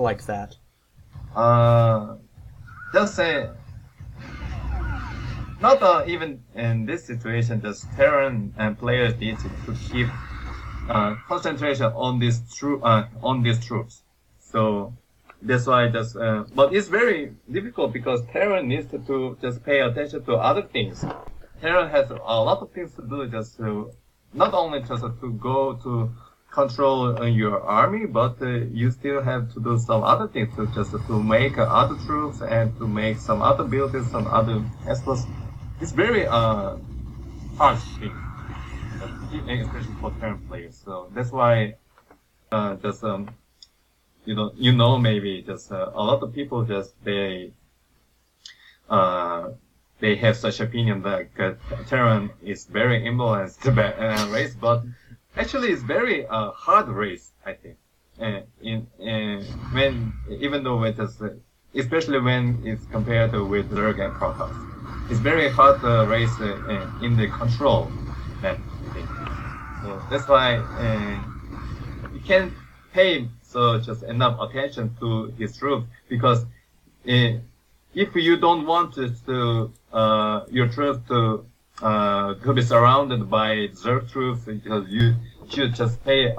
like that? Just say, not even in this situation, just Terran and players need to keep concentration on these troops. So that's why just, but it's very difficult because Terran needs to just pay attention to other things. Terran has a lot of things to do, just to not only just to go to control your army, but you still have to do some other things to just to make other troops and to make some other buildings, some other aspects. It's very hard thing, especially for Terran players. So that's why just maybe just a lot of people just they have such opinion that Terran is very influenced race, but actually it's very hard race, I think. Even though it is, especially when it's compared with Zerg and Protoss, it's very hard race in the control. I think. So that's why you can't pay just enough attention to his troops, because if you don't want your troops to be surrounded by Zerg troops, because you should just pay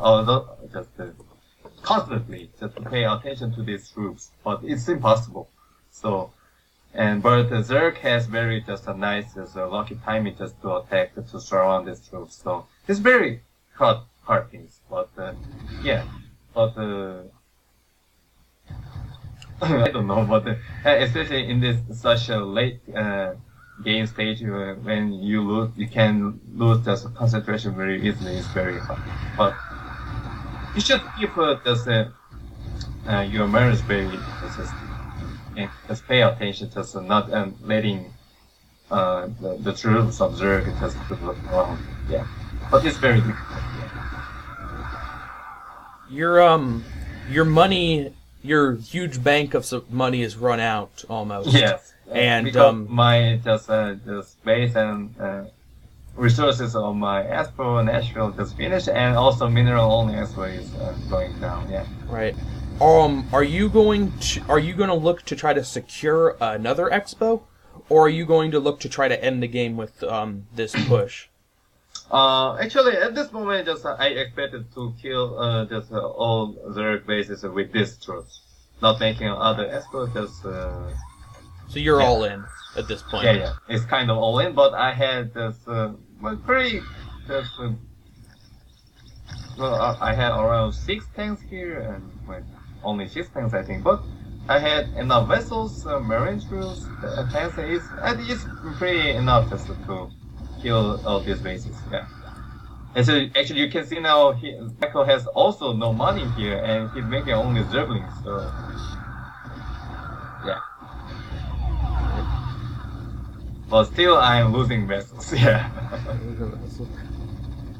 constantly just to pay attention to these troops, but it's impossible. So, but Zerg has very just a nice, lucky timing just to attack, to surround these troops. So it's very hard things, but yeah, but I don't know, but especially in this such a late game stage, when you can lose just concentration very easily. It's very hard. But you should keep your manners very just pay attention, just not letting the troops observe just look around. Yeah, but it's very difficult. Yeah. Your money. Your huge bank of money is run out almost. Yes, and because my just space and resources on my Astro and Nashville just finished, and also mineral only Astro is going down. Yeah. Right. Are you going to look to try to secure another expo, or are you going to look to try to end the game with this push? Actually, at this moment, just I expected to kill all Zerg bases with these troops, not making other expo. Just so you're all in at this point. Yeah, it's kind of all in. But I had I had around 6 tanks here, and only 6 tanks, I think. But I had enough vessels, marine troops, tanks. It's pretty enough just to kill all these bases, yeah. And so actually you can see now Michael has also no money here, and he's making only Zerglings, so yeah. But still I'm losing vessels, yeah.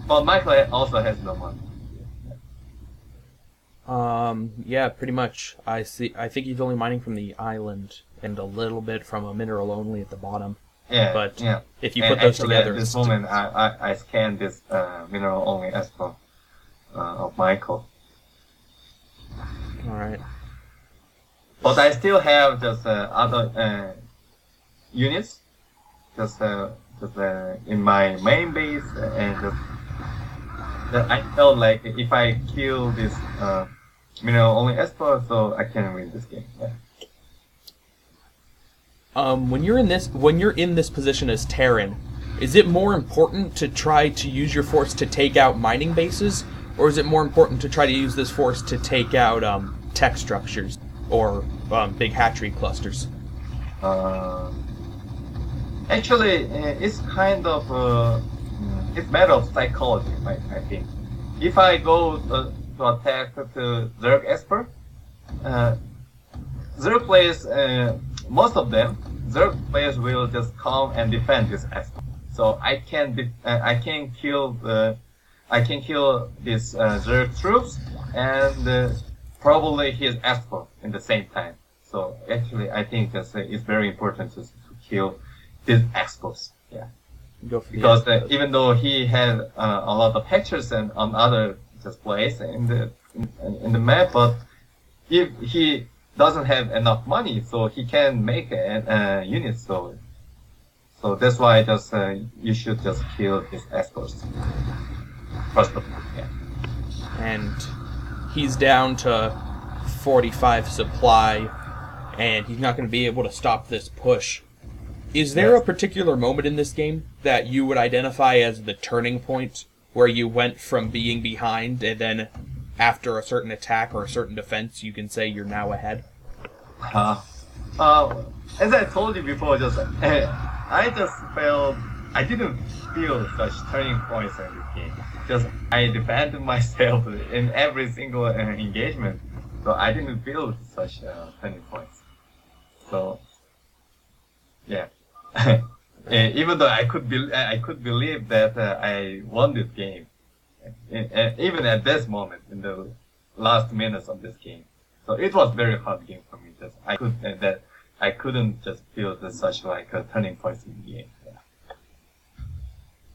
But Michael also has no money. Yeah, pretty much. I think he's only mining from the island and a little bit from a mineral only at the bottom. Yeah, but yeah. If you put those together, at this moment, I scanned this mineral only expo of Michael. All right. But I still have just other units, just in my main base, and I felt like if I kill this mineral only expo, so I can win this game. Yeah. When you're in this position as Terran, is it more important to try to use your force to take out mining bases, or is it more important to try to use this force to take out tech structures or big hatchery clusters? Actually, it's kind of it's matter of psychology, I think. If I go to attack the Zerg Esper, Zerg players, most of them, Zerg players will just come and defend this Esper. So I can kill these Zerg troops and probably his Esper in the same time. So actually, I think it's very important to kill these Espers. Yeah. Because even though he had a lot of hatchers and on other just places in the map, but if he doesn't have enough money, so he can make a unit. So that's why just you should just kill these experts first of all. Yeah. And he's down to 45 supply, and he's not going to be able to stop this push. Is there a particular moment in this game that you would identify as the turning point, where you went from being behind and then after a certain attack or a certain defense, you can say you're now ahead? As I told you before, just I didn't feel such turning points in this game. Just I defended myself in every single engagement, so I didn't feel such turning points. So yeah. Even though I could believe that I won this game, even at this moment in the last minutes of this game. So it was very hard game for me. Just I couldn't just feel such like a turning point in the game. Yeah.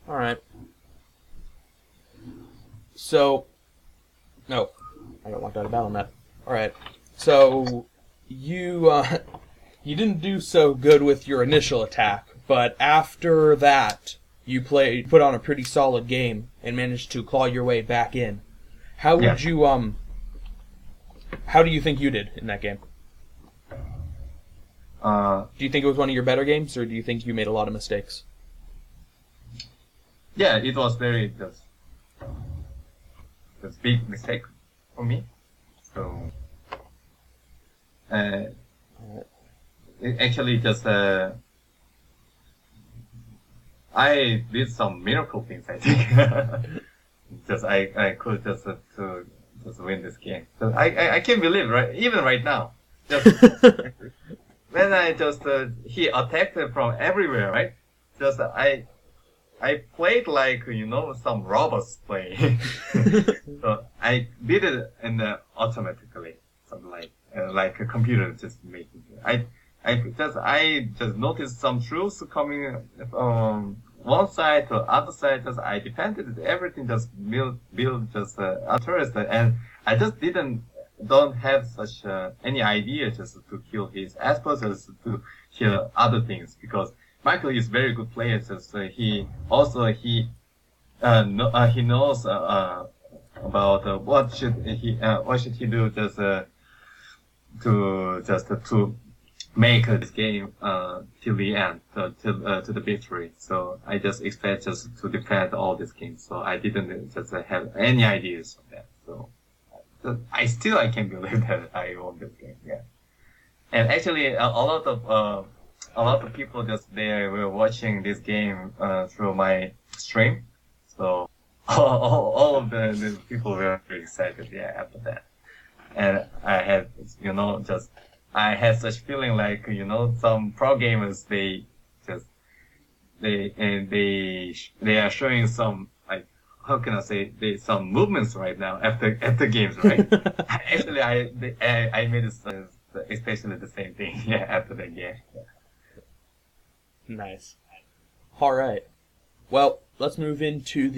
All right. So, no, I got locked out of battle net. All right. So you didn't do so good with your initial attack, but after that, you put on a pretty solid game and managed to claw your way back in. How would you How do you think you did in that game? Do you think it was one of your better games, or do you think you made a lot of mistakes? Yeah, it was very just big mistake for me. So it actually just I did some miracle things, I think. Just I could just win this game. So I can't believe, right? Even right now, just when I just he attacked from everywhere, right? Just I played like some robots play. So I did it automatically, something like a computer just making it. I just noticed some troops coming from one side to other side. Just I depended everything just build just a turret, and I just don't have such any idea just to kill his experts, just to kill other things, because Michael is very good player. Just he knows about what should he do just to make this game till the end, to the victory. So I just expect just to defend all these games. So I didn't just have any ideas of that. So I can't believe that I won this game. Yeah, and actually a lot of people just they were watching this game through my stream. So all of the people were very excited. Yeah, after that, and I had I had such feeling like some pro gamers they are showing some, like, how can I say, some movements right now after games, right? Actually I made especially the same thing after the game. Nice. All right. Well, let's move into